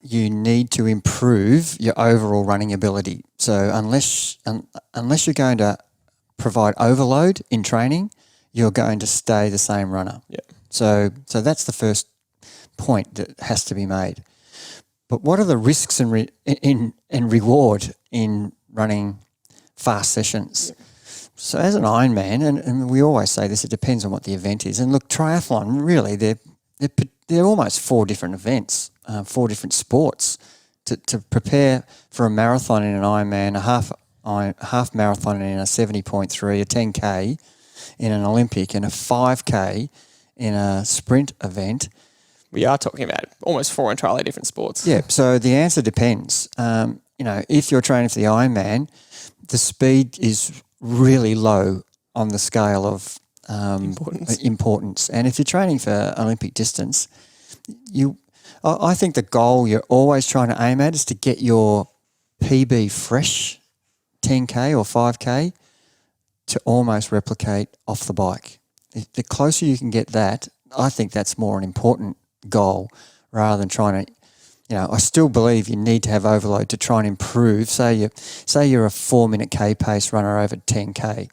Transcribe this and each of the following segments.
you need to improve your overall running ability. So unless you're going to provide overload in training, you're going to stay the same runner. Yeah. So that's the first point that has to be made. But what are the risks and reward in running fast sessions? Yeah. So as an Ironman, and we always say this, it depends on what the event is. And look, triathlon, really, they're almost 4 different events, 4 different sports. To prepare for a marathon in an Ironman, a half marathon in a 70.3, a 10K in an Olympic, and a 5K in a sprint event. We are talking about almost 4 entirely different sports. Yeah, so the answer depends. If you're training for the Ironman, the speed is really low on the scale of importance. And if you're training for Olympic distance, I think the goal you're always trying to aim at is to get your PB fresh 10K or 5K to almost replicate off the bike. The closer you can get that, I think that's more an important goal rather than trying to, I still believe you need to have overload to try and improve. Say you're a 4-minute K pace runner over 10K.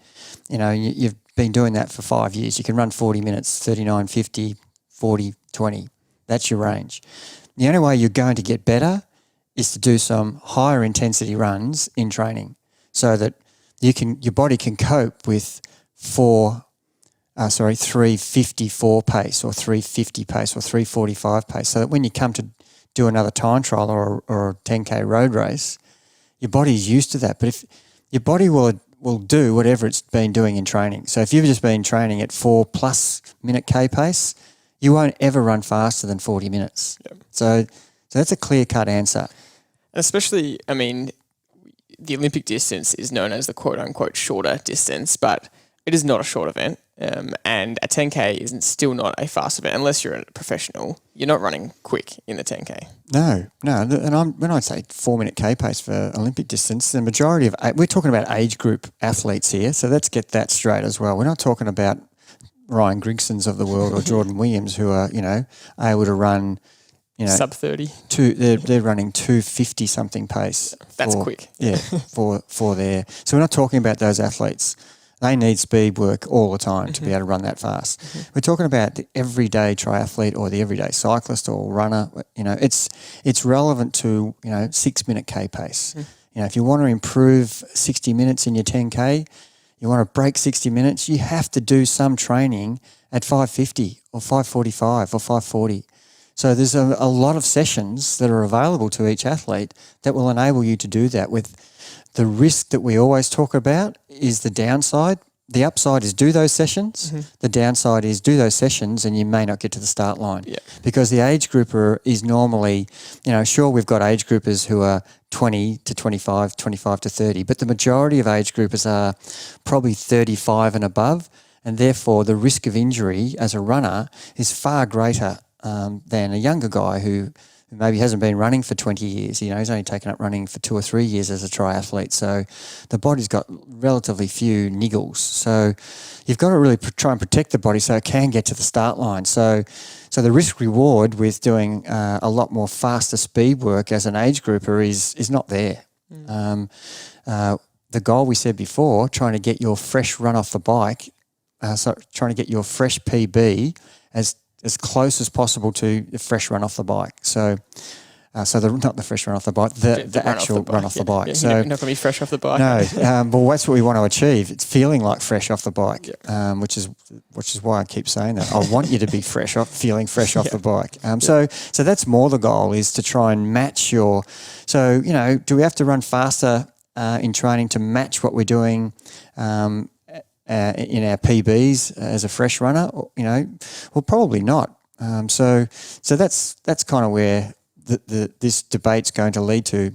You've been doing that for 5 years. You can run 40 minutes, 39, 50, 40, 20. That's your range. The only way you're going to get better is to do some higher intensity runs in training so that your body can cope with 354 pace or 350 pace or 345 pace, so that when you come to do another time trial or a 10K road race, your body's used to that. But if your body will do whatever it's been doing in training. So if you've just been training at 4+ minute K pace, you won't ever run faster than 40 minutes. Yep. So that's a clear-cut answer. Especially, the Olympic distance is known as the quote-unquote shorter distance, but it is not a short event. And a 10K isn't still not a fast event unless you're a professional. You're not running quick in the 10K. No. And when I say 4-minute K pace for Olympic distance, the majority of we're talking about age group athletes here. So let's get that straight as well. We're not talking about Ryan Grigsons of the world or Jordan Williams who are able to run sub 30. They're running 250 something pace. That's quick. Yeah, for their. So we're not talking about those athletes. They need speed work all the time to be able to run that fast. Mm-hmm. We're talking about the everyday triathlete or the everyday cyclist or runner. It's relevant to 6-minute K pace. Mm. If you want to improve 60 minutes in your 10K, you want to break 60 minutes, you have to do some training at 550 or 545 or 540. So there's a lot of sessions that are available to each athlete that will enable you to do that. With the risk that we always talk about is the downside. The upside is do those sessions. Mm-hmm. The downside is do those sessions and you may not get to the start line. Yeah. Because the age grouper is normally, sure, we've got age groupers who are 20 to 25, 25 to 30, but the majority of age groupers are probably 35 and above, and therefore the risk of injury as a runner is far greater than a younger guy who maybe hasn't been running for 20 years. He's only taken up running for 2 or 3 years as a triathlete. So the body's got relatively few niggles. So you've got to really try and protect the body so it can get to the start line. So the risk reward with doing a lot more faster speed work as an age grouper is not there. Mm. The goal we said before, trying to get your fresh run off the bike, trying to get your fresh PB as close as possible to the fresh run off the bike. So not the fresh run off the bike, the actual run off the bike. Yeah, so you're not going to be fresh off the bike. No, well, that's what we want to achieve. It's feeling like fresh off the bike, which is why I keep saying that. I want you to be feeling fresh off the bike. So that's more the goal, is to try and match your. So do we have to run faster in training to match what we're doing? In our PBs as a fresh runner, well, probably not. So that's kind of where this debate's going to lead to.